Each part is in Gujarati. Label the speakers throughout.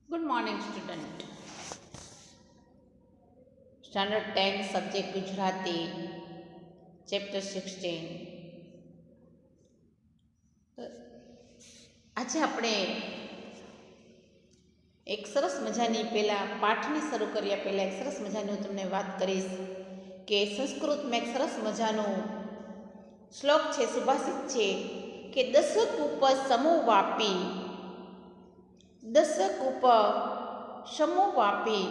Speaker 1: Good morning, student. Standard 10, subject Gujarati, chapter 16. આજે આપણે એક સરસ મજાની પહેલાં પાઠને શરૂ કર્યા પહેલાં એક સરસ મજાની હું તમને વાત કરીશ કે સંસ્કૃતમાં એક સરસ મજાનો શ્લોક છે, સુભાષિત છે કે દશક ઉપર સમૂહવાપી, દશક ઉપર સમૂહવાપી,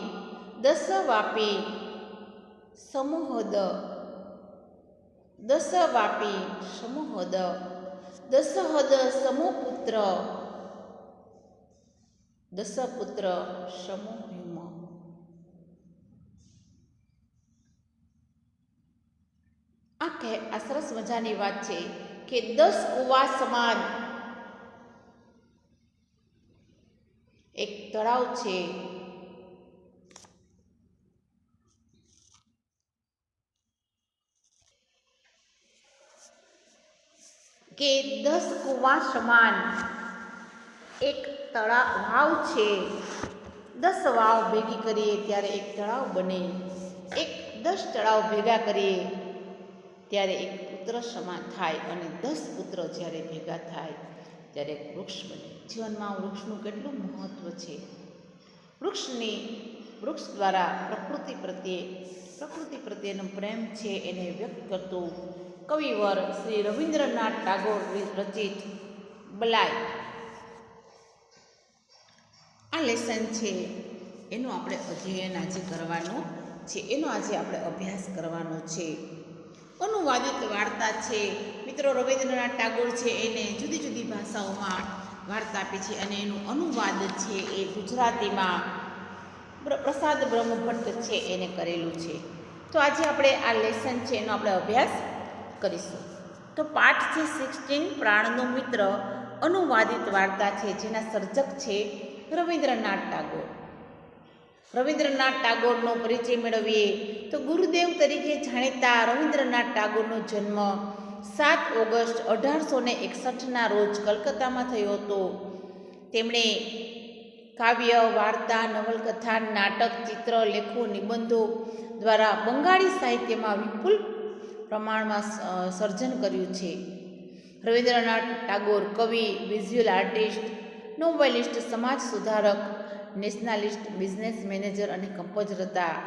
Speaker 1: દશવાપી સમૂહદ, દશવાપી સમૂહદ, દશહદ સમૂહપુત્ર, દશપુત્ર સમૂહિમ. આ સરસ મજાની વાત છે કે 10 કુવા સમાન એક તળાવ છે, કે 10 કુવા સમાન એક વાવ છે. 10 વાવ ભેગી કરીએ ત્યારે એક તળાવ બને. 10 તળાવ ભેગા કરીએ ત્યારે એક પુત્ર સમાન થાય અને 10 પુત્ર જ્યારે ભેગા થાય ત્યારે એક વૃક્ષ બને. જીવનમાં વૃક્ષનું કેટલું મહત્ત્વ છે. વૃક્ષ દ્વારા પ્રકૃતિ પ્રત્યેનો પ્રેમ છે એને વ્યક્ત કરતું કવિવર શ્રી રવિન્દ્રનાથ ટાગોર રચિત બલાય. આ લેસન છે એનું આપણે અધ્યયન આજે કરવાનું છે, એનો આજે આપણે અભ્યાસ કરવાનો છે. અનુવાદિત વાર્તા છે મિત્રો. રવિન્દ્રનાથ ટાગોર છે એને જુદી જુદી ભાષાઓમાં વાર્તા આપી છે અને એનું અનુવાદ છે એ ગુજરાતીમાં પ્રસાદ બ્રહ્મભટ્ટ છે એને કરેલું છે. તો આજે આપણે આ લેસન છે એનો આપણે અભ્યાસ કરીશું. તો પાઠ છે 16 પ્રાણનો મિત્ર, અનુવાદિત વાર્તા છે જેના સર્જક છે રવિન્દ્રનાથ ટાગોર. રવિન્દ્રનાથ ટાગોરનો પરિચય મેળવીએ તો ગુરુદેવ તરીકે જાણીતા રવિન્દ્રનાથ ટાગોરનો જન્મ 7 ઓગસ્ટ 1861ના રોજ કલકત્તામાં થયો હતો. તેમણે કાવ્ય, વાર્તા, નવલકથા, નાટક, ચિત્ર, લેખો, નિબંધો દ્વારા બંગાળી સાહિત્યમાં વિપુલ પ્રમાણમાં સર્જન કર્યું છે. રવિન્દ્રનાથ ટાગોર કવિ, વિઝ્યુઅલ આર્ટિસ્ટ, નોવેલિસ્ટ, સમાજ સુધારક, નેશનાલિસ્ટ, બિઝનેસ મેનેજર અને કમ્પોઝર હતા.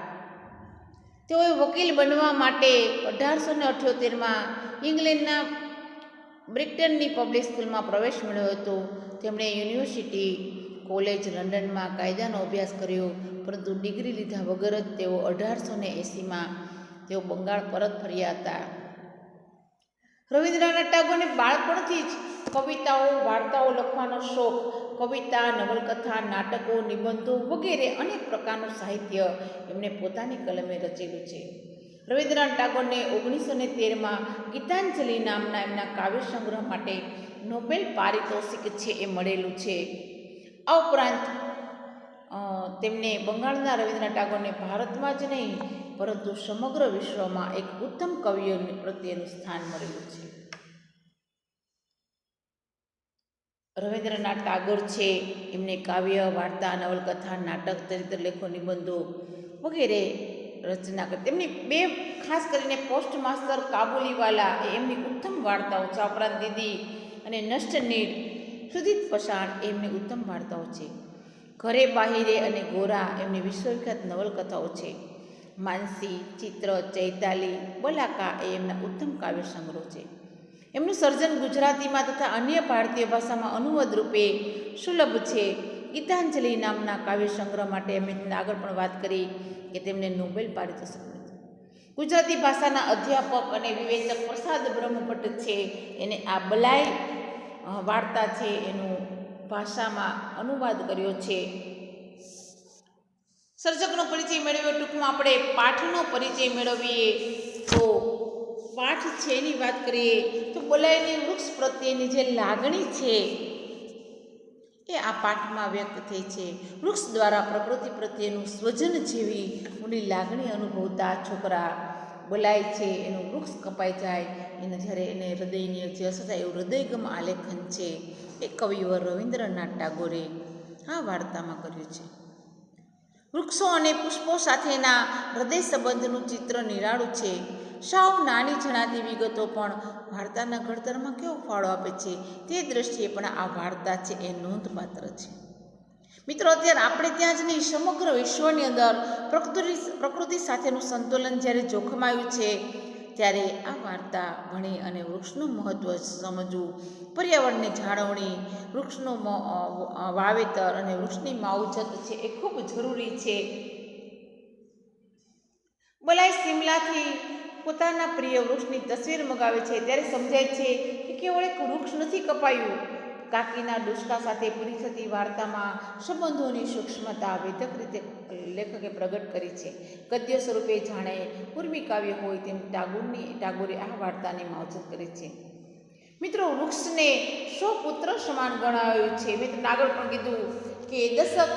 Speaker 1: તેઓએ વકીલ બનવા માટે 1878માં ઇંગ્લેન્ડના બ્રિક્ટનની પબ્લિક સ્કૂલમાં પ્રવેશ મેળવ્યો હતો. તેમણે યુનિવર્સિટી કોલેજ લંડનમાં કાયદાનો અભ્યાસ કર્યો, પરંતુ ડિગ્રી લીધા વગર જ તેઓ 1880માં તેઓ બંગાળ પરત ફર્યા હતા. રવિન્દ્રનાથ ટાગોરને બાળપણથી જ કવિતાઓ, વાર્તાઓ લખવાનો શોખ. કવિતા, નવલકથા, નાટકો, નિબંધો વગેરે અનેક પ્રકારનું સાહિત્ય એમણે પોતાની કલમે રચેલું છે. રવિન્દ્રનાથ ટાગોરને 1913માં ગીતાંજલિ નામના એમના કાવ્ય સંગ્રહ માટે નોબેલ પારિતોષિક છે એ મળેલું છે. આ ઉપરાંત તેમને બંગાળના રવિન્દ્રનાથ ટાગોરને ભારતમાં જ નહીં પરંતુ સમગ્ર વિશ્વમાં એક ઉત્તમ કવિઓ પ્રત્યેનું સ્થાન મળેલું છે. રવિન્દ્રનાથ ટાગોર છે એમને કાવ્ય, વાર્તા, નવલકથા, નાટક, ચરિત્ર લેખો, નિબંધો વગેરે રચના કરી. તેમની 2 ખાસ કરીને પોસ્ટ માસ્ટર કાબુલીવાલા એ એમની ઉત્તમ વાર્તાઓ છે. ઉપરાંત દીદી અને નષ્ટ નીડ, સુદીપ પસાણ એ એમની ઉત્તમ વાર્તાઓ છે. ઘરે બાહિરે અને ગોરા એમની વિશ્વવિખ્યાત નવલકથાઓ છે. માનસી, ચિત્ર, ચૈતાલી, બલાકા એ એમના ઉત્તમ કાવ્ય સંગ્રહો છે. એમનું સર્જન ગુજરાતીમાં તથા અન્ય ભારતીય ભાષામાં અનુવાદ રૂપે સુલભ છે. ગીતાંજલિ નામના કાવ્ય સંગ્રહ માટે અમે આગળ પણ વાત કરી કે તેમને નોબેલ પારિતોષિક મળ્યું. ગુજરાતી ભાષાના અધ્યાપક અને વિવેચક પ્રસાદ બ્રહ્મભટ્ટ છે એને આ બલાય વાર્તા છે એનું ભાષામાં અનુવાદ કર્યો છે. સર્જકનો પરિચય મેળવ્યો. ટૂંકમાં આપણે પાઠનો પરિચય મેળવીએ તો પાઠ છે એની વાત કરીએ તો બલાયની વૃક્ષ પ્રત્યેની જે લાગણી છે એ આ પાઠમાં વ્યક્ત થઈ છે. વૃક્ષ દ્વારા પ્રકૃતિ પ્રત્યેનું સ્વજન જેવી ઊંડી લાગણી અનુભવતા છોકરા બલાય છે એનું વૃક્ષ કપાઈ જાય એને જ્યારે એને હૃદયની જે અસર થાય એવું હૃદયગમ આલેખન છે એ કવિવર રવિન્દ્રનાથ ટાગોરે આ વાર્તામાં કર્યું છે. વૃક્ષો અને પુષ્પો સાથેના હૃદય સંબંધનું ચિત્ર નિરાળું છે. સાવ નાની જણાતી વિગતો પણ વાર્તાના ઘડતરમાં કેવો ફાળો આપે છે તે દ્રષ્ટિએ પણ આ વાર્તા છે એ નોંધપાત્ર છે. મિત્રો, અત્યારે આપણે ત્યાં જ નહીં, સમગ્ર વિશ્વની અંદર પ્રકૃતિ સાથેનું સંતુલન જ્યારે જોખમાયું છે ત્યારે આ વાર્તા ભણી અને વૃક્ષનું મહત્ત્વ સમજવું, પર્યાવરણની જાળવણી, વૃક્ષનું વાવેતર અને વૃક્ષની માવજત છે એ ખૂબ જરૂરી છે. બલાઈ શિમલાથી પોતાના પ્રિય વૃક્ષની તસવીર મગાવે છે ત્યારે સમજાય છે કે કેવળ એક વૃક્ષ નથી કપાયું. કાકીના ડુસકા સાથે પૂરી થતી વાર્તામાં સંબંધોની સૂક્ષ્મતા વેધક રીતે લેખકે પ્રગટ કરી છે. ગદ્ય સ્વરૂપે જાણે ઉર્મી કાવ્ય હોય તેમ ટાગોરે આ વાર્તાની માવજત કરી છે. મિત્રો, વૃક્ષને પુત્ર સમાન ગણાવ્યું છે. મેં તમને આગળ પણ કીધું કે દશક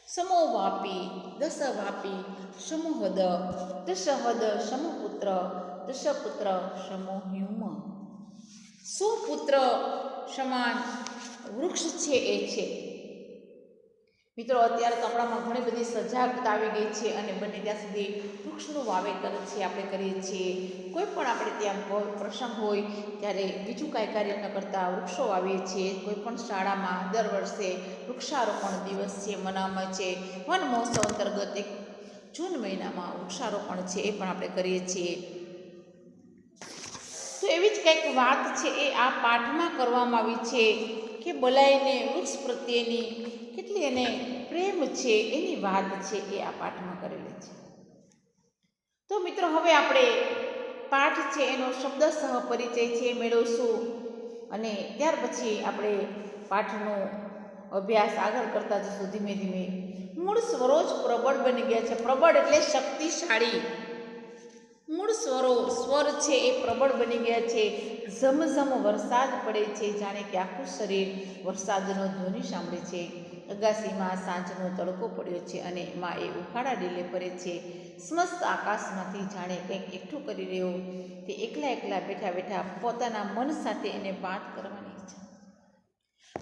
Speaker 1: સમોવાપી દશવાપી સમોહદ દશહદ સમપુત્ર દશપુત્ર સમોહ્યુમ. પુત્ર સમાન વૃક્ષ છે એ છે. મિત્રો, અત્યારે તો આપણામાં ઘણી બધી સજાગતા આવી ગઈ છે અને બને ત્યાં સુધી વૃક્ષનું વાવેતર છે આપણે કરીએ છીએ. કોઈ પણ આપણે ત્યાં પ્રસંગ હોય ત્યારે બીજું કાંઈ કાર્ય ન કરતાં વૃક્ષો વાવીએ છીએ. કોઈ પણ શાળામાં દર વર્ષે વૃક્ષારોપણ દિવસ છે મનાવવામાં છે. વન મહોત્સવ અંતર્ગત એક જૂન મહિનામાં વૃક્ષારોપણ છે એ પણ આપણે કરીએ છીએ. તો એવી જ કંઈક વાત છે એ આ પાઠમાં કરવામાં આવી છે કે બલાઈને વૃક્ષ પ્રત્યેની કેટલી એને પ્રેમ છે એની વાત છે એ આ પાઠમાં કરેલી છે. તો મિત્રો, હવે આપણે પાઠ છે એનો શબ્દસહ પરિચય છે મેળવશું અને ત્યાર પછી આપણે પાઠનો અભ્યાસ આગળ કરતા જશું ધીમે ધીમે. મૂળ સ્વરો જ પ્રબળ બની ગયા છે. પ્રબળ એટલે શક્તિશાળી. મૂળ સ્વર છે એ પ્રબળ બની ગયા છે. ઝમઝમ વરસાદ પડે છે, જાણે કે આખું શરીર વરસાદનો ધ્વનિ સાંભળે છે. અગાસીમાં સાંજનો તડકો પડ્યો છે અને એમાં એ ઉફાળા ડીલે ફરે છે. સ્મસ્ત આકાશમાંથી જાણે કંઈક એકઠું કરી રહ્યો તે એકલા બેઠા બેઠા પોતાના મન સાથે એને વાત કરવાની ઈચ્છા.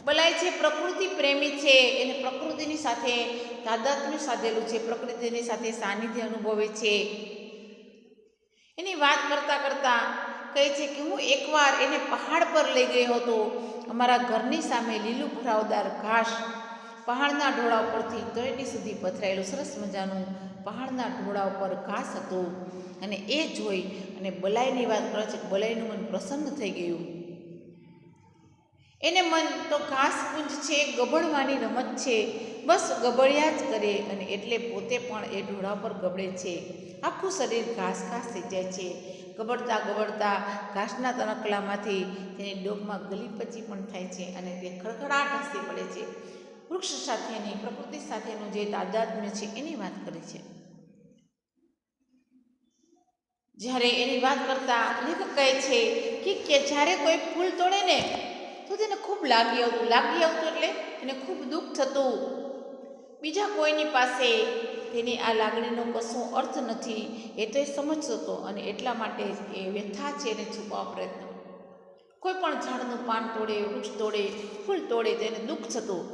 Speaker 1: બલાય છે પ્રકૃતિ પ્રેમી છે. એને પ્રકૃતિની સાથે તાદાત્મ્ય સાધેલું છે. પ્રકૃતિની સાથે સાનિધ્ય અનુભવે છે. એની વાત કરતાં કરતાં કહે છે કે હું એકવાર એને પહાડ પર લઈ ગયો હતો. અમારા ઘરની સામે લીલું ભરાવદાર ઘાસ પહાડના ઢોળા ઉપરથી તળેટી સુધી પથરાયેલું સરસ મજાનું પહાડના ઢોળા ઉપર ઘાસ હતું અને એ જોઈ અને બલાઈની વાત કરે છે. બલાઈનું મન પ્રસન્ન થઈ ગયું. એને મન તો ઘાસ પુંજ છે, ગબડવાની રમત છે, બસ ગબડ્યા જ કરે અને એટલે પોતે પણ એ ઢોળા પર ગબડે છે. આખું શરીર ઘાસ થઈ જાય છે. ગબડતા ઘાસના તણકલામાંથી તેની ડોકમાં ગલીપચી પણ થાય છે અને તે ખડખડાટ હસી પડે છે. વૃક્ષ સાથેની પ્રકૃતિ સાથેનું જે તાદાત્મ્ય છે એની વાત કરે છે. જ્યારે એની વાત કરતા લેખક કહે છે કે જ્યારે કોઈ ફૂલ તોડે ને તો તેને ખૂબ લાગી આવતું એટલે એને ખૂબ દુઃખ થતું. બીજા કોઈની પાસે તેની આ લાગણીનો કશો અર્થ નથી એ તો એ સમજતો હતો અને એટલા માટે એ વ્યથા છે એને છુપાવવા પ્રયત્ન. કોઈ પણ ઝાડનું પાન તોડે, વૃક્ષ તોડે, ફૂલ તોડે તો એને દુઃખ થતું.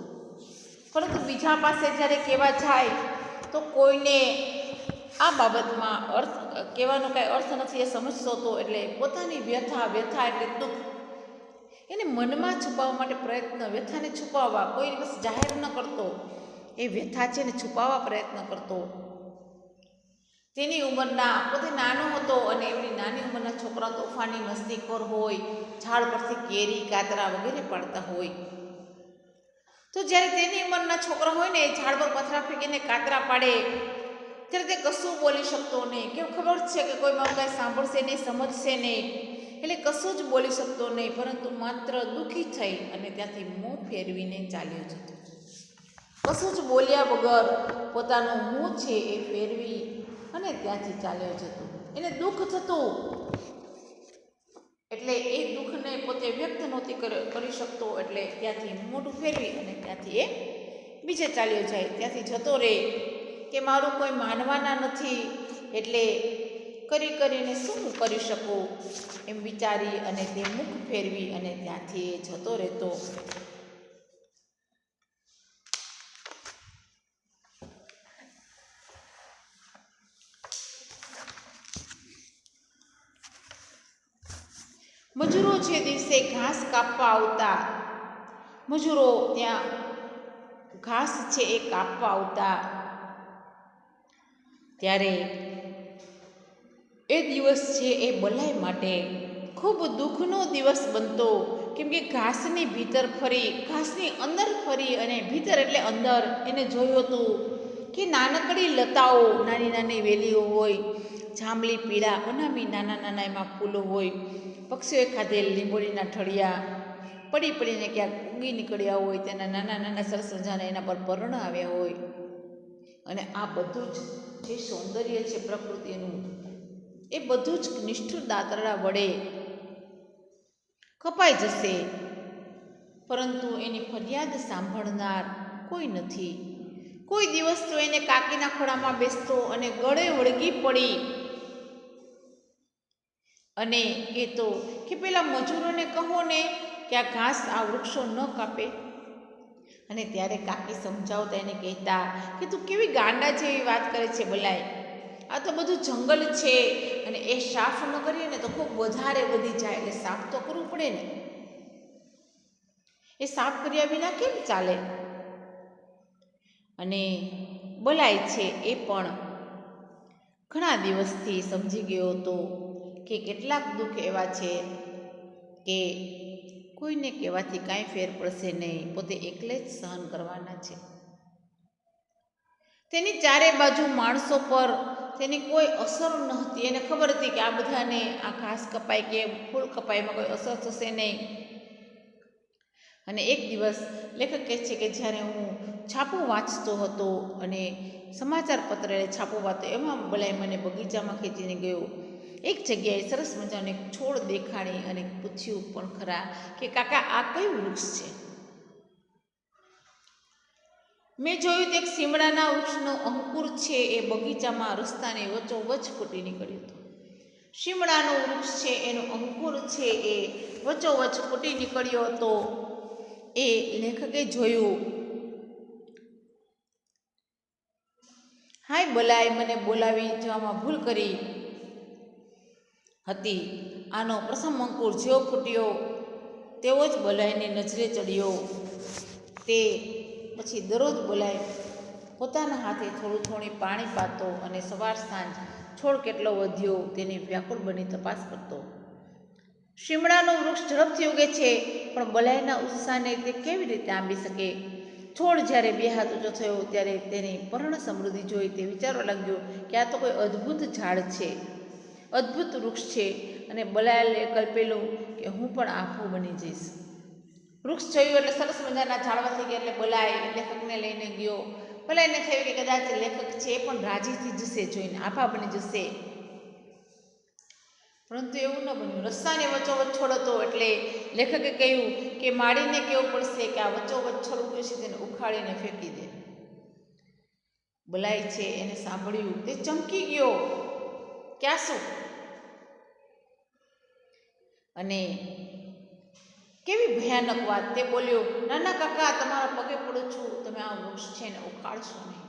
Speaker 1: પરંતુ બીજા પાસે જ્યારે કહેવા જાય તો કોઈને આ બાબતમાં અર્થ કહેવાનો કાંઈ અર્થ નથી એ સમજતો હતો. એટલે પોતાની વ્યથા એટલે દુઃખ એને મનમાં છુપાવવા માટે પ્રયત્ન, વ્યથાને છુપાવવા, કોઈ દિવસ જાહેર ન કરતો. એ વ્યથા છે ને છુપાવવા પ્રયત્ન કરતો. તેની ઉંમરના પોતે નાનો હતો અને એમની નાની ઉંમરના છોકરા તોફાની મસ્તીખોર હોય, ઝાડ પરથી કેરી, કાતરા વગેરે પાડતા હોય. તો જ્યારે તેની ઉંમરના છોકરા હોય ને એ ઝાડ પર પથરા ફેંકીને કાતરા પાડે ત્યારે તે કશું બોલી શકતો નહીં. કેમ ખબર છે કે કોઈ મારું કાંઈ સાંભળશે નહીં, સમજશે નહીં, એટલે કશું જ બોલી શકતો નહીં. પરંતુ માત્ર દુઃખી થઈ અને ત્યાંથી મોં ફેરવીને ચાલ્યો જતો. કશું જ બોલ્યા વગર પોતાનું મોં છે એ ફેરવી અને ત્યાંથી ચાલ્યો જતો. એને દુઃખ થતું એટલે એ દુઃખને પોતે વ્યક્ત નહોતી કરી શકતો. એટલે ત્યાંથી મોઢું ફેરવી અને ત્યાંથી એ બીજે ચાલ્યો જાય. ત્યાંથી જતો રહે કે મારું કોઈ માનવાના નથી એટલે કરીને શું કરી શકું એમ વિચારી અને તે મુખ ફેરવી અને ત્યાંથી એ જતો રહેતો. મજૂરો જે દિવસે ઘાસ કાપવા આવતા, મજૂરો ત્યાં ઘાસ છે એ કાપવા આવતા, ત્યારે એ દિવસ છે એ બલાઈ માટે ખૂબ દુઃખનો દિવસ બનતો. કેમ કે ઘાસની ભીતર ફરી, ઘાસની અંદર ફરી અને ભીતર એટલે અંદર એને જોયું હતું કે નાનકડી લતાઓ, નાની નાની વેલીઓ હોય, જાંબલી પીળા અનામી નાના નાના એમાં ફૂલો હોય, પક્ષીઓએ ખાધેલ લીંબોળીના ઠળિયા પડી પડીને ક્યાંક ઊંઘી નીકળ્યા હોય, તેના નાના નાના સરસ મજાના એના પર પર્ણ આવ્યા હોય. અને આ બધું જ જે સૌંદર્ય છે પ્રકૃતિનું, એ બધું જ નિષ્ઠુર દાતરડા વડે કપાઈ જશે, પરંતુ એની ફરિયાદ સાંભળનાર કોઈ નથી. કોઈ દિવસ તો એને કાકીના ખોળામાં બેસતો અને ગળે વળગી પડી અને કહેતો કે પેલા મજૂરોને કહો ને કે આ ઘાસ, આ વૃક્ષો ન કાપે. અને ત્યારે કાકી સમજાવતા એને કહેતા કે તું કેવી ગાંડા જેવી વાત કરે છે બલાઈ, આ તો બધું જંગલ છે અને એ સાફ ન કરીએ ને તો ખૂબ વધારે વધી જાય, એટલે સાફ તો કરવું પડે ને, એ સાફ કર્યા વિના કેમ ચાલે. અને બલાઈ છે એ પણ ઘણા દિવસથી સમજી ગયો હતો કે કેટલાક દુઃખ એવા છે કે કોઈને કહેવાથી કાંઈ ફેર પડશે નહીં, પોતે એકલે જ સહન કરવાના છે. તેની ચારે બાજુ માણસો પર તેની કોઈ અસર નહોતી. એને ખબર હતી કે આ બધાને આ ઘાસ કપાય કે ફૂલ કપાય એમાં કોઈ અસર થશે નહીં. અને એક દિવસ લેખક કહે છે કે જ્યારે હું છાપું વાંચતો હતો અને સમાચાર પત્ર છાપું વાંચતો, એમાં બલાઈ મને બગીચામાં ખેંચીને ગયો. એક જગ્યાએ સરસ મજાનો એક છોડ દેખાડી અને પૂછ્યું પણ ખરા કે કાકા આ કયું વૃક્ષ છે? મેં જોયું તો એક સીમડાના વૃક્ષનો અંકુર છે એ બગીચામાં રસ્તાની વચ્ચોવચ્ચ ફૂટી નીકળ્યો હતો. સીમડાનો વૃક્ષ છે એનો અંકુર છે એ વચ્ચોવચ્ચ ફૂટી નીકળ્યો હતો. એ લેખકે જોયું. હાય બલાઈ, મને બોલાવી જવામાં ભૂલ કરી હતી. આનો પ્રથમ અંકુર જેવો ફૂટ્યો તેવો જ બલાઈની નજરે ચડ્યો. તે પછી દરરોજ બલાઈ પોતાના હાથે થોડું થોડી પાણી પાતો અને સવાર સાંજ છોડ કેટલો વધ્યો તેની વ્યાકુળ બની તપાસ કરતો. શીમડાનું વૃક્ષ ઝડપથી ઉગે છે, પણ બલાઈના ઉત્સાહને તે કેવી રીતે આંબી શકે? છોડ જ્યારે 2 હાથ ઊંચો થયો ત્યારે તેની પર્ણ સમૃદ્ધિ જોઈ તે વિચારવા લાગ્યો કે આ તો કોઈ અદ્ભુત ઝાડ છે, અદ્ભુત વૃક્ષ છે. અને બલાઈએ કલ્પેલું કે હું પણ આફો બની જઈશ. વૃક્ષ જોયું એટલે સરસ મજાના ઝાડવા થઈ ગયા. એટલે બલાઈ લેખકને લઈને ગયો. બલાઈને થયું કે કદાચ લેખક છે એ પણ રાજી થઈ જશે, જોઈને આફા બની જશે. પરંતુ એવું ન બન્યું. રસ્તાની વચ્ચોવચ્ચ છોડ હતો એટલે લેખકે કહ્યું કે માળીને કહેવું પડશે કે આ વચ્ચોવચ્ચ છોડ ઉગ્યો છે તેને ઉખાડીને ફેંકી દે. બલાઈ છે એને સાંભળ્યું, તે ચમકી ગયો કે આ શું? અને કેવી ભયાનક વાત! તે બોલ્યો, નાના કાકા, તમારા પગે પડું છું, તમે આ વૃક્ષ છે ને ઉખાડશો નહીં.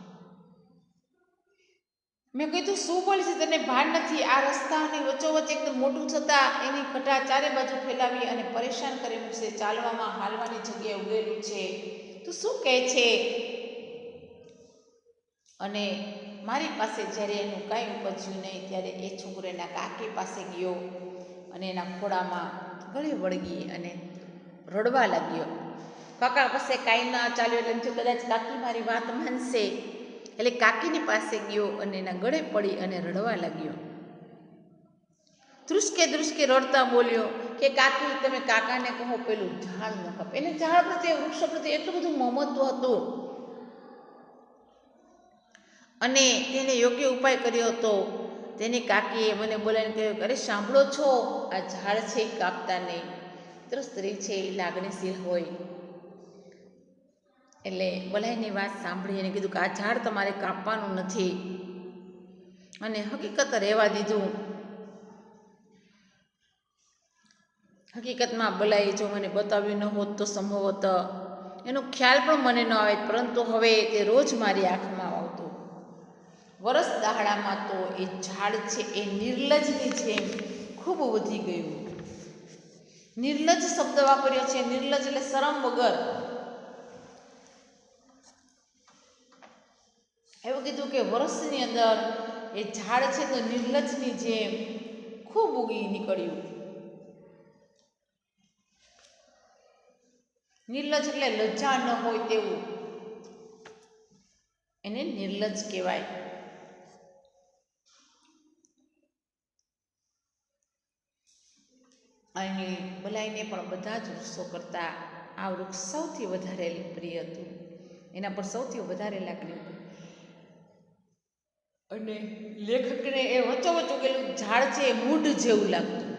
Speaker 1: મેં કીધું શું બોલે છે, તને ભાન નથી? આ રસ્તાની વચ્ચોવચ્ચ એકદમ મોટું થતાં એની ઘટા ચારે બાજુ ફેલાવી અને પરેશાન કરી મૂકશે. ચાલવામાં હાલવાની જગ્યાએ ઉગેલું છે, તું શું કહે છે? અને મારી પાસે જ્યારે એનું કાંઈ ઉપજ્યું નહીં ત્યારે એ છોકરો એના કાકી પાસે ગયો અને એના ખોળામાં ગળે વળગી અને રડવા લાગ્યો. કાકા પાસે કાંઈ ના ચાલ્યું એટલે એમ થયું કદાચ કાકી મારી વાત માનશે. એટલે કાકીની પાસે ગયો અને એના ગળે પડી અને રડવા લાગ્યો. ધ્રુસકે ધ્રુસકે રડતા બોલ્યો કે કાકી, તમે કાકાને કહો પેલું ઝાડ ન કાપે. એને ઝાડ પ્રત્યે, વૃક્ષ પ્રત્યે એટલું બધું મમત્વ હતું અને તેને યોગ્ય ઉપાય કર્યો હતો. તેની કાકીએ મને બોલાવીને કહ્યું, અરે સાંભળો છો, આ ઝાડ છે એ કાપતા નહીં. મિત્રો, સ્ત્રી છે એ લાગણીશીલ હોય એટલે બલાઈની વાત સાંભળી અને કીધું કે આ ઝાડ તમારે કાપવાનું નથી. અને હકીકત રહેવા દીધું. હકીકતમાં બલાઈએ જો મને બતાવ્યું ન હોત તો સંભવત એનો ખ્યાલ પણ મને ન આવે, પરંતુ હવે તે રોજ મારી આંખમાં આવતું. વરસ દહાડામાં તો એ ઝાડ છે એ નિર્લજની જેમ ખૂબ વધી ગયું. નિર્લજ્જ શબ્દ વાપર્યો છે. નિર્લજ્જ એટલે શરમ વગર. એવું કીધું કે વર્ષની અંદર એ ઝાડ છે તો નિર્લજ્જની જેમ ખૂબ ઉગી નીકળ્યું. નિર્લજ્જ એટલે લજ્જા ન હોય તેવું, એને નિર્લજ્જ કહેવાય. અને બલાઈને પણ બધા જ વૃક્ષો કરતાં આ વૃક્ષ સૌથી વધારે પ્રિય હતું. એના પર સૌથી વધારે લાગણી હતી. અને લેખકને એ વચ્ચોવચ્ચ ઉગેલું ઝાડ છે એ મૂઢ જેવું લાગતું.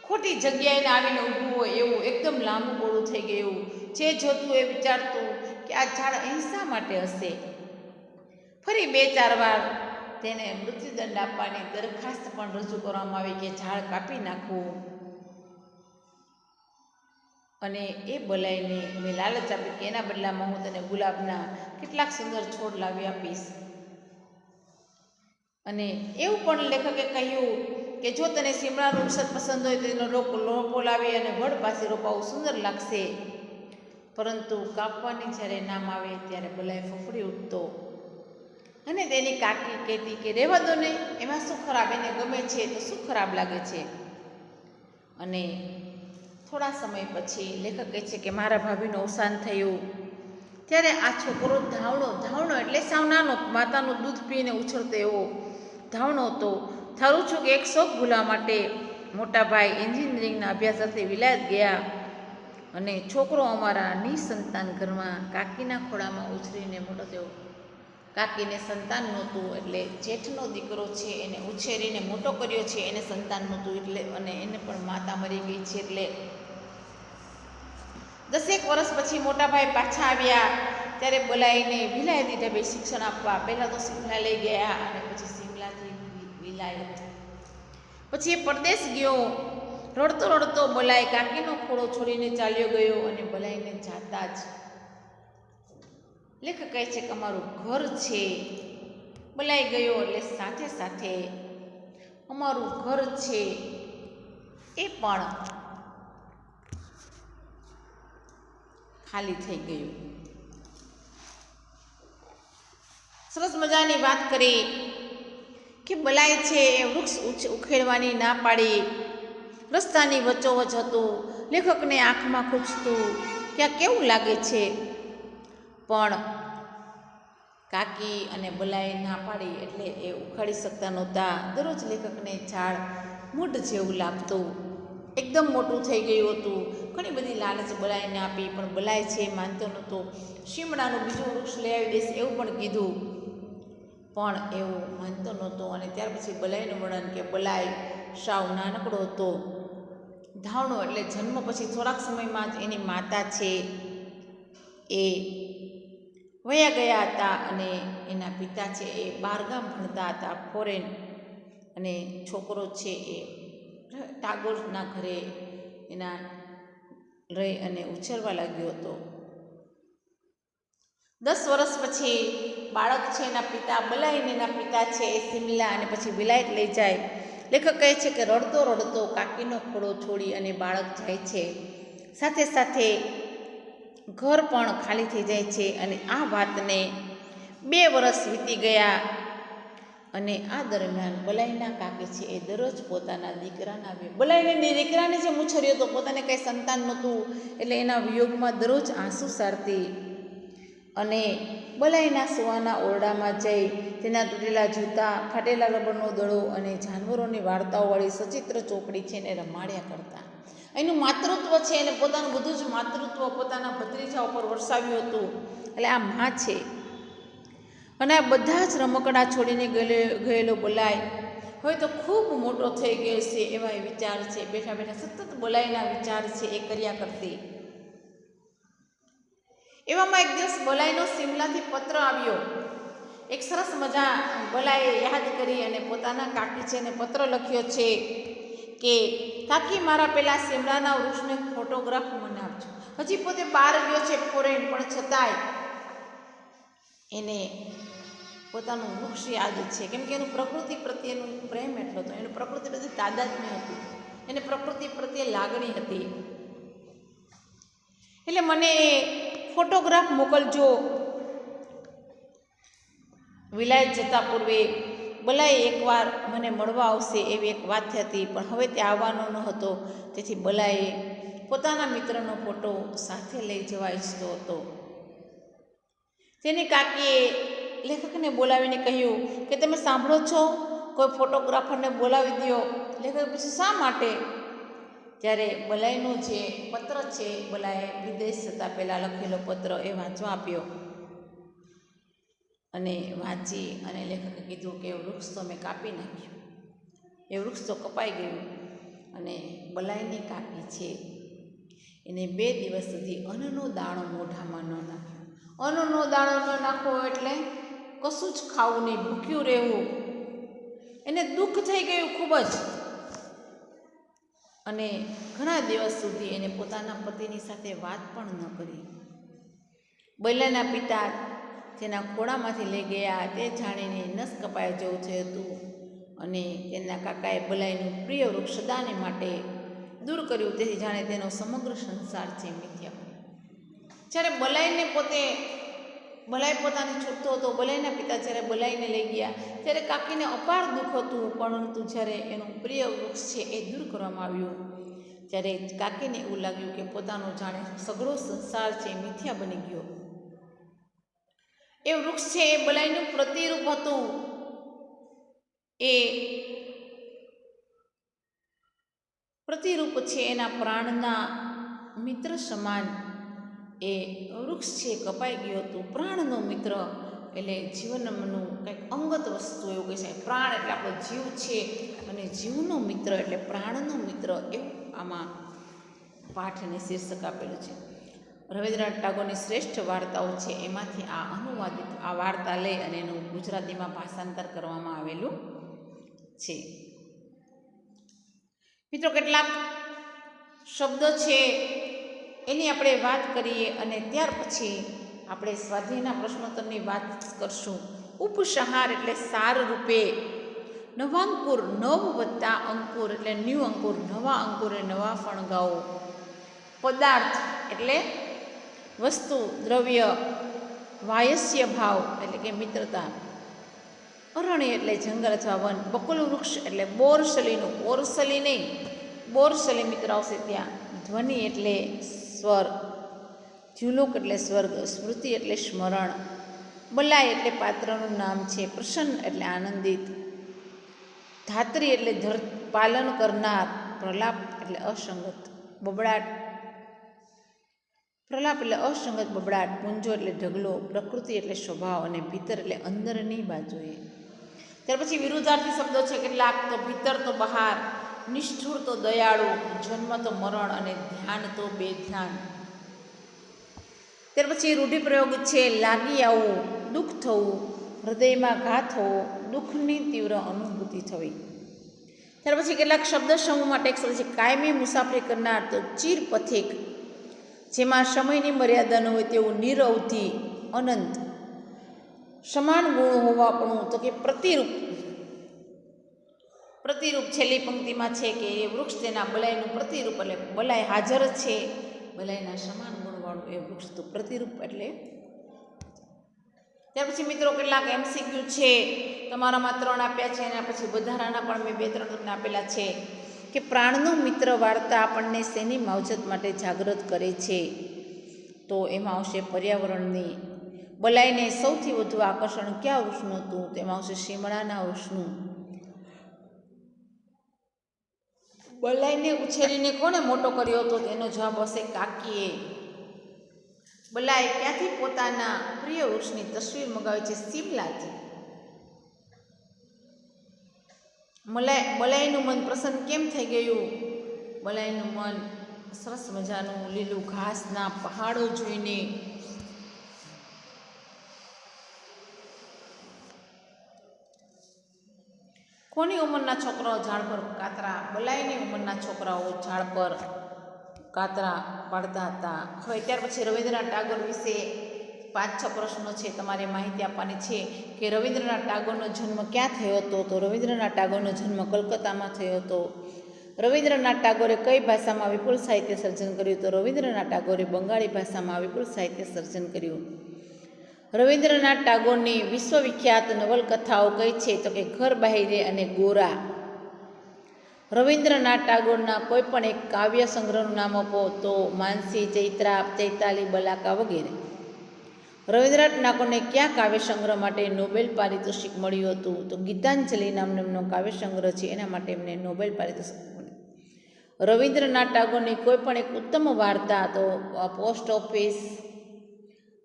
Speaker 1: ખોટી જગ્યાએ આવીને ઊભું હોય એવું, એકદમ લાંબુ પોળું થઈ ગયું. જે જોતું એ વિચારતું કે આ ઝાડ અહીં શા માટે હશે. ફરી 2-4 વાર તેને મૃત્યુદંડ આપવાની દરખાસ્ત પણ રજૂ કરવામાં આવી કે ઝાડ કાપી નાખવું. અને એ બલાઈને મેં લાલચ આપી કે એના બદલામાં હું તને ગુલાબના કેટલાક સુંદર છોડ લાવી આપીશ. અને એવું પણ લેખકે કહ્યું કે જો તને શિમળાનું વૃક્ષ પસંદ હોય તો એનો રોપો લાવી અને વડ પાસે રોપાવું સુંદર લાગશે. પરંતુ કાપવાની જ્યારે નામ આવે ત્યારે બલાય ફફડી ઉઠતો. અને તેની કાકી કહેતી કે રહેવા દો ને, એમાં શું ખરાબ, એને ગમે છે તો શું ખરાબ લાગે છે. અને થોડા સમય પછી લેખક કહે છે કે મારા ભાભીનું અવસાન થયું ત્યારે આ છોકરો ધાવણો એટલે સાવ નાનો, માતાનું દૂધ પીને ઉછળતો એવો ધાવણો હતો. ધારું છું કે એક શોખ ભૂલવા માટે મોટા ભાઈ એન્જિનિયરિંગના અભ્યાસ અર્થે વિલાયત ગયા અને છોકરો અમારા નિસંતાન ઘરમાં કાકીના ખોળામાં ઉછરીને મોટો થયો. કાકીને સંતાન નહોતું એટલે જેઠનો દીકરો છે એને ઉછેરીને મોટો કર્યો છે, એને સંતાન નહોતું એટલે, અને એને પણ માતા મરી ગઈ છે એટલે 10 વર્ષ પછી મોટા ભાઈ પાછા આવ્યા ત્યારે બલાઈને વિલાયતી ઢબે શિક્ષણ આપવા પહેલાં તો શિમલા લઈ ગયા અને પછી શિમલાથી વિલાયત. પછી એ પરદેશ ગયો. રડતો રડતો બલાઈ કાકીનો ખોળો છોડીને ચાલ્યો ગયો. અને બલાઈને જાતા જ લેખક કહે છે કે અમારું ઘર છે. બલાઈ ગયો એટલે સાથે સાથે અમારું ઘર છે એ પણ ખાલી થઈ ગયું. સરસ મજાની વાત કરી કે બલાઈ છે એ વૃક્ષ ઉખેડવાની ના પાડી. રસ્તાની વચ્ચોવચ હતું. લેખકને આંખમાં ખૂંચતું કે આ કેવું લાગે છે. પણ કાકી અને બલાઈ ના પાડી એટલે એ ઉખાડી શકતા નહોતા. દરરોજ લેખકને ઝાડ મૂઢ જેવું લાગતું. એકદમ મોટું થઈ ગયું હતું. ઘણી બધી લાલચ બલાઈને આપી પણ બલાઈ છે માનતો નહોતો. શિમળાનું બીજું વૃક્ષ લઈ આવી દઈશ એવું પણ કીધું પણ એવું માનતો નહોતો. અને ત્યાર પછી બલાઈનું વર્ણન કે બલાઈ સાવ નાનકડો હતો. ધાવણો એટલે જન્મ પછી થોડાક સમયમાં જ એની માતા છે એ વયા ગયા હતા અને એના પિતા છે એ બહારગામ ભણતા હતા, ફોરેન. અને છોકરો છે એ ટાગોરના ઘરે એના રહી અને ઉછેરવા લાગ્યો હતો. 10 વર્ષ પછી બાળક છે એના પિતા બલાઈને એના પિતા છે એ શિમલા અને પછી વિલાયત લઈ જાય. લેખક કહે છે કે રડતો રડતો કાકીનો ખોળો છોડી અને બાળક જાય છે. સાથે સાથે ઘર પણ ખાલી થઈ જાય છે. અને આ વાતને 2 વર્ષ વીતી ગયા. અને આ દરમિયાન બલાઈના કાકી છે એ દરરોજ પોતાના દીકરાના બલાઈને દીકરાને જે ઉછર્યો હતો, પોતાને કંઈ સંતાન નહોતું એટલે એના વિયોગમાં દરરોજ આંસુ સારતી. અને બલાઈના સુવાના ઓરડામાં જઈ તેના તૂટેલા જૂતા, ફાટેલા રબરનો દડો અને જાનવરોની વાર્તાઓવાળી સચિત્ર ચોપડી છે એને રમાડ્યા કરતા. એનું માતૃત્વ છે એને પોતાનું બધું જ માતૃત્વ પોતાના ભત્રીજા ઉપર વરસાવ્યું હતું. એટલે આ માં છે. અને આ બધા જ રમકડા છોડીને ગયેલો બલાઈ હવે તો ખૂબ મોટો થઈ ગયો છે એવા એ વિચાર છે. બેઠા બેઠા સતત બલાઈના વિચાર છે એ કર્યા કરતી. એવામાં એક દિવસ બલાઈનો શિમલાથી પત્ર આવ્યો. એક સરસ મજા બલાઈએ યાદ કરી અને પોતાના કાકી છે એને પત્ર લખ્યો છે કે કાકી મારા પેલા શિમલાના વૃક્ષનો એક ફોટોગ્રાફ મને આપજો. હજી પોતે બહાર ગયો છે ફોરેન, પણ છતાંય એને પોતાનું વૃક્ષ યાદ છે, કેમ કે એનું પ્રકૃતિ પ્રત્યેનું પ્રેમ એટલો હતો, એનું પ્રકૃતિ પ્રત્યે તાદાત્મ્ય હતું, એને પ્રકૃતિ પ્રત્યે લાગણી હતી. એટલે મને ફોટોગ્રાફ મોકલજો. વિલાયત જતા પૂર્વે બલાએ એકવાર મને મળવા આવશે એવી એક વાત હતી, પણ હવે તે આવવાનો ન હતો. તેથી બલાએ પોતાના મિત્રનો ફોટો સાથે લઈ જવા ઈચ્છતો હતો. તેની કાકીએ લેખકને બોલાવીને કહ્યું કે તમે સાંભળો છો, કોઈ ફોટોગ્રાફરને બોલાવી દો. લેખક પછી શા માટે? ત્યારે બલાઈનો જે પત્ર છે, બલાએ વિદેશ જતાં પહેલાં લખેલો પત્ર એ વાંચવા આપ્યો અને વાંચી અને લેખકે કીધું કે વૃક્ષ તો મેં કાપી નાખ્યું, એ વૃક્ષ તો કપાઈ ગયું. અને બલાઈની કાકી છે એને 2 દિવસ સુધી અન્નનો દાણો મોઢામાં ન નાખ્યો. અન્નનો દાણો ન નાખવો એટલે કશું જ ખાવું નહીં, ભૂખ્યું રહેવું. એને દુઃખ થઈ ગયું ખૂબ જ, અને ઘણા દિવસ સુધી એને પોતાના પતિની સાથે વાત પણ ન કરી. બલાના પિતા તેના ખોળામાંથી લઈ ગયા તે જાણીને નસ કપાઈ જવું હતું, અને તેના કાકાએ બલાઈનું પ્રિય વૃક્ષ સદાને માટે દૂર કર્યું. તેથી જાણે તેનો સમગ્ર સંસાર છે મિથ્યા. જ્યારે બલાઈ પોતાને છૂટતો હતો, બલાઈના પિતા જ્યારે બલાઈને લઈ ગયા ત્યારે કાકીને અપાર દુઃખ હતું, પરંતુ જ્યારે એનું પ્રિય વૃક્ષ છે એ દૂર કરવામાં આવ્યું ત્યારે કાકીને એવું લાગ્યું કે પોતાનો જાણે સઘળો સંસાર છે મિથ્યા બની ગયો. એ વૃક્ષ છે એ બલાઈનું પ્રતિરૂપ હતું. એ પ્રતિરૂપ છે એના પ્રાણના મિત્ર સમાન એ વૃક્ષ છે કપાઈ ગયું હતું. પ્રાણનો મિત્ર એટલે જીવનનું કંઈક અંગત વસ્તુ એવું કહે છે. પ્રાણ એટલે આપણો જીવ છે, અને જીવનો મિત્ર એટલે પ્રાણનો મિત્ર, એવું આમાં પાઠને શીર્ષક આપેલું છે. રવિન્દ્રનાથ ટાગોરની શ્રેષ્ઠ વાર્તાઓ છે, એમાંથી આ અનુવાદિત આ વાર્તા લઈ અને એનું ગુજરાતીમાં ભાષાંતર કરવામાં આવેલું છે. મિત્રો, કેટલાક શબ્દો છે એની આપણે વાત કરીએ અને ત્યાર પછી આપણે સ્વાધ્યાયના પ્રશ્નોત્તરની વાત કરશું. ઉપસંહાર એટલે સાર રૂપે. નવાંકુર, નવ વત્તા અંકુર એટલે ન્યૂ અંકુર, નવા અંકુરે નવા ફણગાઓ. પદાર્થ એટલે વસ્તુ, દ્રવ્ય. વાયસ્ય ભાવ એટલે કે મિત્રતા. અરણ્ય એટલે જંગલ અથવા વન. બકુલ વૃક્ષ એટલે બોરસલીનું, ઓરસલી નહીં, બોરસલી મિત્ર આવશે ત્યાં. ધ્વનિ એટલે સ્વર. ઝુલુક એટલે સ્વર્ગ. સ્મૃતિ એટલે સ્મરણ. બલાય એટલે પાત્રનું નામ છે. પ્રસન્ન એટલે આનંદિત. ધાત્રી એટલે પાલન કરનાર. પ્રલાપ એટલે અસંગત બબડાટ. પ્રલાપ એટલે અસંગત બબડાટ. પુંજો એટલે ઢગલો. પ્રકૃતિ એટલે સ્વભાવ, અને ભીતર એટલે અંદરની બાજુએ. ત્યાર પછી વિરુદ્ધાર્થી શબ્દો છે કેટલાક. તો ભીતર તો બહાર, નિષ્ઠુર તો દયાળુ, જન્મ તો મરણ, અને ધ્યાન તો બેધ્યાન. ત્યાર પછી રૂઢિપ્રયોગ છે લાગી આવવું, દુઃખ થવું, હૃદયમાં ઘા થવો, દુઃખની તીવ્ર અનુભૂતિ થવી. ત્યાર પછી કેટલાક શબ્દ સમૂહ માટે એક શબ્દ છે કાયમી મુસાફરી કરનાર. તો ચીર પથિક, જેમાં સમયની મર્યાદા ન હોય તેવું નિરવધિ, અનંત. સમાન ગુણ હોવાપણું તો કે પ્રતિરૂપ. પ્રતિરૂપ છેલ્લી પંક્તિમાં છે કે એ વૃક્ષ તેના બલાઈનું પ્રતિરૂપ, એટલે બલાઈ હાજર છે, બલાઈના સમાન ગુણવાળું એ વૃક્ષ તો પ્રતિરૂપ એટલે. ત્યાર પછી મિત્રો કેટલાક MCQ છે, તમારામાં 3 આપ્યા છે, એના પછી વધારાના પણ મેં 2-3 તમને આપેલા છે. કે પ્રાણનો મિત્ર વાર્તા આપણને શેની માવજત માટે જાગૃત કરે છે? તો એમાં આવશે પર્યાવરણની. બલાઈને સૌથી વધુ આકર્ષણ કયા વૃક્ષનું હતું? તેમાં આવશે શિમળાના વૃક્ષનું. બલાઈને ઉછેરીને કોણે મોટો કર્યો હતો? તેનો જવાબ હશે કાકીએ. બલાએ ક્યાંથી પોતાના પ્રિય વૃક્ષની તસવીર મંગાવી છે? શિમલાથી. બલાઈનું મન પ્રસન્ન કેમ થઈ ગયું? બલાઈનું મન સરસ મજાનું લીલું ઘાસના પહાડો જોઈને. કોની ઉંમરના છોકરાઓ ઝાડ પર કાતરા? બલાઈની ઉંમરના છોકરાઓ ઝાડ પર કાતરા પાડતા હતા. હવે ત્યાર પછી રવિન્દ્રનાથ ટાગોર વિશે 5-6 પ્રશ્નો છે તમારે માહિતી આપવાની છે કે રવિન્દ્રનાથ ટાગોરનો જન્મ ક્યાં થયો હતો? તો રવિન્દ્રનાથ ટાગોરનો જન્મ કલકત્તામાં થયો હતો. રવિન્દ્રનાથ ટાગોરે કઈ ભાષામાં વિપુલ સાહિત્ય સર્જન કર્યું? તો રવિન્દ્રનાથ ટાગોરે બંગાળી ભાષામાં વિપુલ સાહિત્ય સર્જન કર્યું. રવિન્દ્રનાથ ટાગોરની વિશ્વવિખ્યાત નવલકથાઓ કઈ છે? તો કે ઘર બાહિરે અને ગોરા. રવિન્દ્રનાથ ટાગોરના કોઈ પણ એક કાવ્ય સંગ્રહનું નામ આપો. તો માનસી, ચૈત્રા, ચૈતાલી, બલાકા વગેરે. રવિન્દ્રનાથ ટાગોરને કયા કાવ્ય સંગ્રહ માટે નોબેલ પારિતોષિક મળ્યું હતું? તો ગીતાંજલિ નામનો એમનો કાવ્ય સંગ્રહ છે, એના માટે એમને નોબેલ પારિતોષિક મળ્યું. રવિન્દ્રનાથ ટાગોરની કોઈ પણ એક ઉત્તમ વાર્તા, તો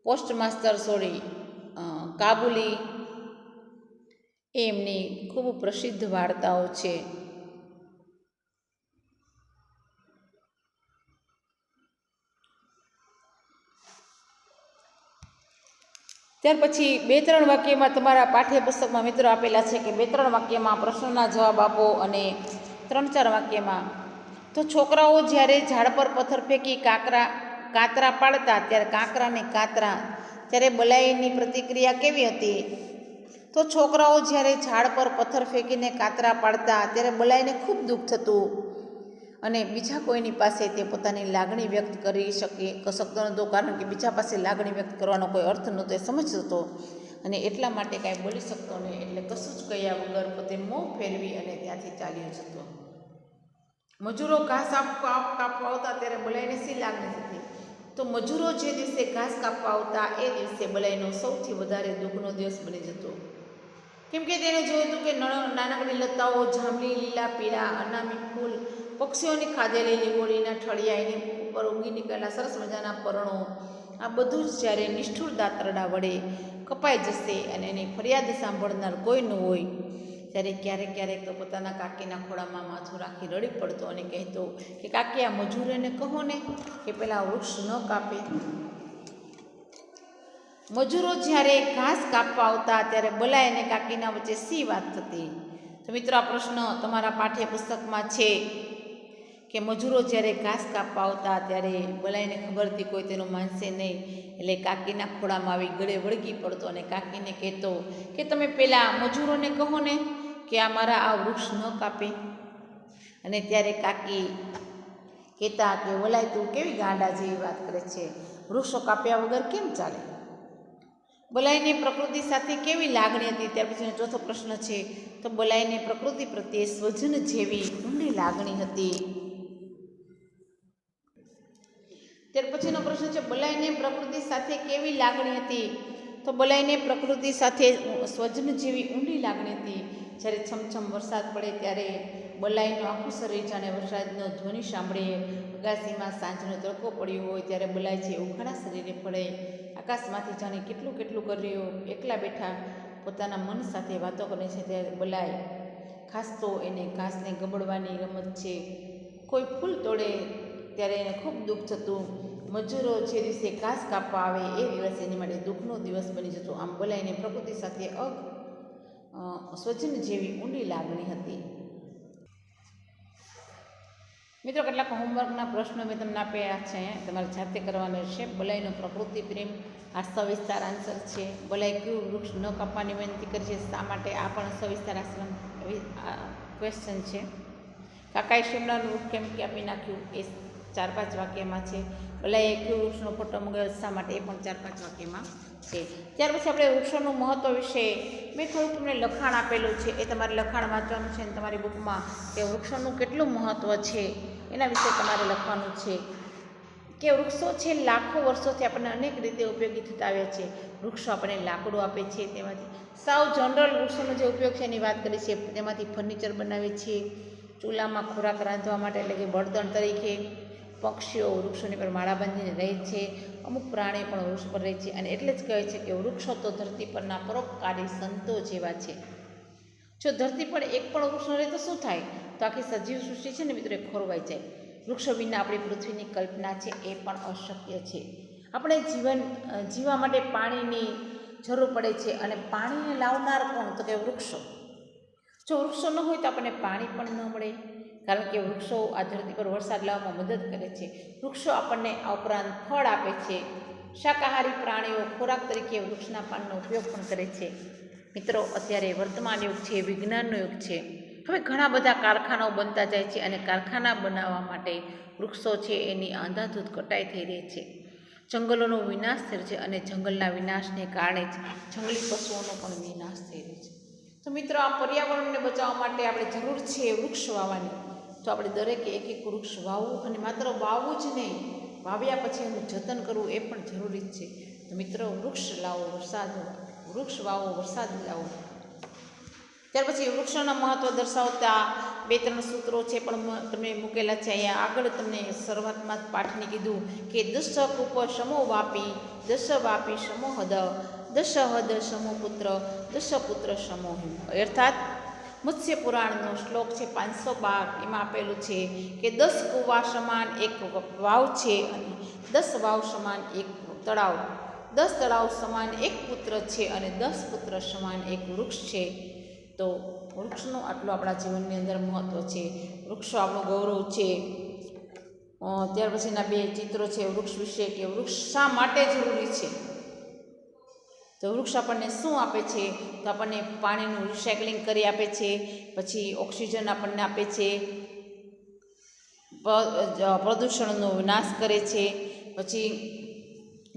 Speaker 1: પોસ્ટમાસ્ટર કાબુલી એ એમની ખૂબ પ્રસિદ્ધ વાર્તાઓ છે. ત્યાર પછી 2-3 વાક્યમાં તમારા પાઠ્યપુસ્તકમાં મિત્રો આપેલા છે કે 2-3 વાક્યમાં પ્રશ્નના જવાબ આપો અને 3-4 વાક્યમાં. તો છોકરાઓ જ્યારે ઝાડ પર પથ્થર ફેંકી કાતરા પાડતા ત્યારે બલાઈની પ્રતિક્રિયા કેવી હતી? તો છોકરાઓ જ્યારે ઝાડ પર પથ્થર ફેંકીને કાતરા પાડતા ત્યારે બલાઈને ખૂબ દુઃખ થતું અને બીજા કોઈની પાસે તે પોતાની લાગણી વ્યક્ત કરી શકતો નહોતો, કારણ કે બીજા પાસે લાગણી વ્યક્ત કરવાનો કોઈ અર્થ નહોતો, એ સમજતો હતો અને એટલા માટે કાંઈ બોલી શકતો નહીં. એટલે કશું જ કહ્યા વગર પોતે મોં ફેરવી અને ત્યાંથી ચાલ્યો જતો. મજૂરો ઘાસ કાપવા આવતા ત્યારે બલાઈને શી લાગણી થતી? તો મજૂરો જે દિવસે ઘાસ કાપવા આવતા એ દિવસે બલાઈનો સૌથી વધારે દુઃખનો દિવસ બની જતો. કેમ કે તેને જોયું હતું કે નાનકડી લતાઓ, જાંબલી, લીલા, પીળા, અનામી ફૂલ, પક્ષીઓની ખાધેલી લીંબોળીના ઠળિયા, એની ઉપર ઊંઘી નીકળેલા સરસ મજાના પરણો, આ બધું જ જ્યારે નિષ્ઠુર દાતરડા વડે કપાઈ જશે અને એની ફરિયાદ સાંભળનાર કોઈ ન હોય ત્યારે ક્યારેક તો પોતાના કાકીના ખોળામાં માથું રાખી રડી પડતો અને કહેતો કે કાકી, આ મજૂરોને કહો ને કે પેલા વૃક્ષ ન કાપે. મજૂરો જ્યારે ઘાસ કાપવા આવતા ત્યારે બલાઈ અને કાકીના વચ્ચે શી વાત થતી? તો મિત્રો આ પ્રશ્ન તમારા પાઠ્યપુસ્તકમાં છે કે મજૂરો જ્યારે ઘાસ કાપવા આવતા ત્યારે બલાઈને ખબર હતી કોઈ તેનું માનશે નહીં, એટલે કાકીના ખોળામાં આવી ગળે વળગી પડતો અને કાકીને કહેતો કે તમે પેલા મજૂરોને કહો ને કે આ મારા આ વૃક્ષ ન કાપે. અને ત્યારે કાકી કહેતા કે વલાઈ, તું કેવી ગાંડા જેવી વાત કરે છે, વૃક્ષો કાપ્યા વગર કેમ ચાલે? બલાઈને પ્રકૃતિ સાથે કેવી લાગણી હતી? ત્યાર પછીનો ચોથો પ્રશ્ન છે, તો બલાઈને પ્રકૃતિ પ્રત્યે સ્વજન જેવી ઊંડી લાગણી હતી. ત્યાર પછીનો પ્રશ્ન છે, બલાઈને પ્રકૃતિ સાથે કેવી લાગણી હતી? તો બલાઈને પ્રકૃતિ સાથે સ્વજન જેવી ઊંડી લાગણી હતી. જ્યારે છમછમ વરસાદ પડે ત્યારે બલાઈનું આખું શરીર જાણે વરસાદનો ધ્વનિ સાંભળે. અગાસીમાં સાંજનો તડકો પડ્યો હોય ત્યારે બલાઈ છે ઉઘાડા શરીરે પડે. આકાશમાંથી જાણે કેટલું કર્યો એકલા બેઠા પોતાના મન સાથે વાતો કરે છે ત્યારે બલાઈ. ખાસ તો એને ઘાસને ગબડવાની રમત છે. કોઈ ફૂલ તોડે ત્યારે એને ખૂબ દુઃખ થતું. મજૂરો જે દિવસે ઘાસ કાપવા આવે એ દિવસ એની માટે દુઃખનો દિવસ બની જતો. આમ બલાઈને પ્રકૃતિ સાથે સ્વજન જેવી ઊંડી લાગણી હતી. મિત્રો, કેટલાક હોમવર્કના પ્રશ્નો મેં તમને આપ્યા છે, તમારે જાતે કરવાનો રહેશે. બલાઈનો પ્રકૃતિ પ્રેમ આ સવિસ્તાર આન્સર છે. બલાઈ કયું વૃક્ષ ન કાપવાની વિનંતી કરી છે, શા માટે? આ પણ સવિસ્તાર આશ્રમ ક્વેશ્ચન છે. કાકાએ શિમલાનું વૃક્ષ કેમ કાપી નાખ્યું? એ 4-5 વાક્યમાં છે. બલાઈએ કયું વૃક્ષનો ફોટો મંગાવ્યો, શા માટે? એ પણ 4-5 વાક્યમાં છે. ત્યાર પછી આપણે વૃક્ષોનું મહત્ત્વ વિશે મેં થોડુંક તમને લખાણ આપેલું છે, એ તમારે લખાણ વાંચવાનું છે અને તમારી બુકમાં કે વૃક્ષોનું કેટલું મહત્ત્વ છે એના વિશે તમારે લખવાનું છે. કે વૃક્ષો છે લાખો વર્ષોથી આપણને અનેક રીતે ઉપયોગી થતા આવ્યા છે. વૃક્ષો આપણને લાકડું આપે છે, તેમાંથી સાવ જનરલ વૃક્ષોનો જે ઉપયોગ છે એની વાત કરી છે. તેમાંથી ફર્નિચર બનાવે છે, ચૂલામાં ખોરાક રાંધવા માટે એટલે કે બળતણ તરીકે. પક્ષીઓ વૃક્ષોની પર માળા બાંધીને રહે છે. અમુક પ્રાણીઓ પણ વૃક્ષ પર રહે છે. અને એટલે જ કહે છે કે વૃક્ષો તો ધરતી પરના પરોપકારી સંતો જેવા છે. જો ધરતી પર એક પણ વૃક્ષ ન રહે તો શું થાય? તો આખી સજીવ સૃષ્ટિ છે ને મિત્રો એ ખોરવાઈ જાય. વૃક્ષો વિના આપણી પૃથ્વીની કલ્પના છે એ પણ અશક્ય છે. આપણે જીવવા માટે પાણીની જરૂર પડે છે અને પાણીને લાવનાર કોણ? તો કે વૃક્ષો. જો વૃક્ષો ન હોય તો આપણને પાણી પણ ન મળે, કારણ કે વૃક્ષો આ ધરતી પર વરસાદ લાવવામાં મદદ કરે છે. વૃક્ષો આપણને આ ઉપરાંત ફળ આપે છે. શાકાહારી પ્રાણીઓ ખોરાક તરીકે વૃક્ષના પાનનો ઉપયોગ પણ કરે છે. મિત્રો, અત્યારે વર્તમાન યુગ છે, વિજ્ઞાનનો યુગ છે. હવે ઘણા બધા કારખાનાઓ બનતા જાય છે અને કારખાના બનાવવા માટે વૃક્ષો છે એની અંધાધૂંધ કટાઈ થઈ રહી છે. જંગલોનો વિનાશ થયો છે અને જંગલના વિનાશને કારણે જ જંગલી પશુઓનો પણ વિનાશ થઈ રહ્યો છે. તો મિત્રો, આ પર્યાવરણને બચાવવા માટે આપણે જરૂર છે વૃક્ષ વાવવાની. તો આપણે દરેકે એક એક વૃક્ષ વાવવું, અને માત્ર વાવવું જ નહીં, વાવ્યા પછી એનું જતન કરવું એ પણ જરૂરી જ છે. તો મિત્રો, વૃક્ષ લાવો વરસાદ, વૃક્ષ વાવો વરસાદ લાવો. ત્યાર પછી વૃક્ષોના મહત્ત્વ દર્શાવતા 2-3 સૂત્રો છે પણ તમે મૂકેલા છે અહીંયા. આગળ તમને શરૂઆતમાં જ પાઠની કીધું કે દશ કૂપ સમો વાપી, દશ વાપી સમો હદ, દશ હદ સમો પુત્ર, દશ પુત્ર સમો હિમ. અર્થાત મત્સ્ય પુરાણનો શ્લોક છે 512, એમાં આપેલું છે કે 10 કૂવા સમાન એક વાવ છે અને 10 વાવ સમાન એક તળાવ, 10 તળાવ સમાન એક પુત્ર છે અને 10 પુત્ર સમાન એક વૃક્ષ છે. તો વૃક્ષનું આટલું આપણા જીવનની અંદર મહત્ત્વ છે. વૃક્ષો આપણું ગૌરવ છે. ત્યાર પછીના 2 ચિત્રો છે વૃક્ષ વિશે, કે વૃક્ષ શા માટે જરૂરી છે. તો વૃક્ષ આપણને શું આપે છે? તો આપણને પાણીનું રિસાયકલિંગ કરી આપે છે, પછી ઓક્સિજન આપણને આપે છે, પ્રદૂષણનો વિનાશ કરે છે, પછી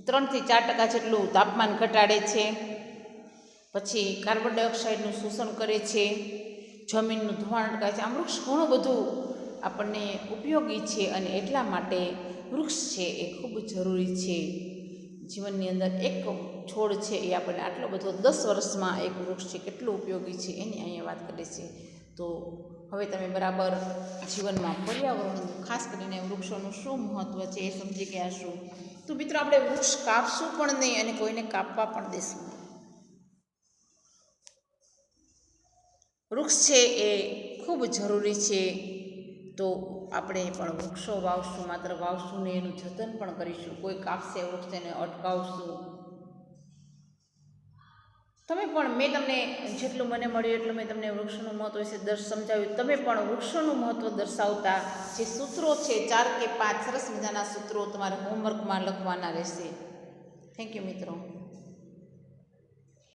Speaker 1: 3-4% જેટલું તાપમાન ઘટાડે છે, પછી કાર્બન ડાયોક્સાઇડનું શોષણ કરે છે, જમીનનું ધોવાણ અટકાવે છે. આમ વૃક્ષ ઘણું બધું આપણને ઉપયોગી છે અને એટલા માટે વૃક્ષ છે એ ખૂબ જરૂરી છે. જીવનની અંદર એક છોડ છે એ આપણને આટલો બધો 10 વર્ષમાં એક વૃક્ષ છે કેટલું ઉપયોગી છે એની અહીંયા વાત કરે છે. તો હવે તમે બરાબર જીવનમાં પર્યાવરણનું, ખાસ કરીને વૃક્ષોનું શું મહત્ત્વ છે એ સમજી ગયા છો. તો મિત્રો, આપણે વૃક્ષ કાપશું પણ નહીં અને કોઈને કાપવા પણ દેશું. વૃક્ષ છે એ ખૂબ જરૂરી છે. તો આપણે પણ વૃક્ષો વાવશું, માત્ર વાવશું ને એનું જતન પણ કરીશું. કોઈ કાપશે વૃક્ષ એને અટકાવશું. તમે પણ, મેં તમને જેટલું મને મળ્યું એટલું મેં તમને વૃક્ષોનું મહત્ત્વ વિશે સમજાવ્યું. તમે પણ વૃક્ષોનું મહત્ત્વ દર્શાવતા જે સૂત્રો છે 4 કે 5 સરસ મજાના સૂત્રો તમારે હોમવર્કમાં લખવાના રહેશે. થેન્ક યુ મિત્રો.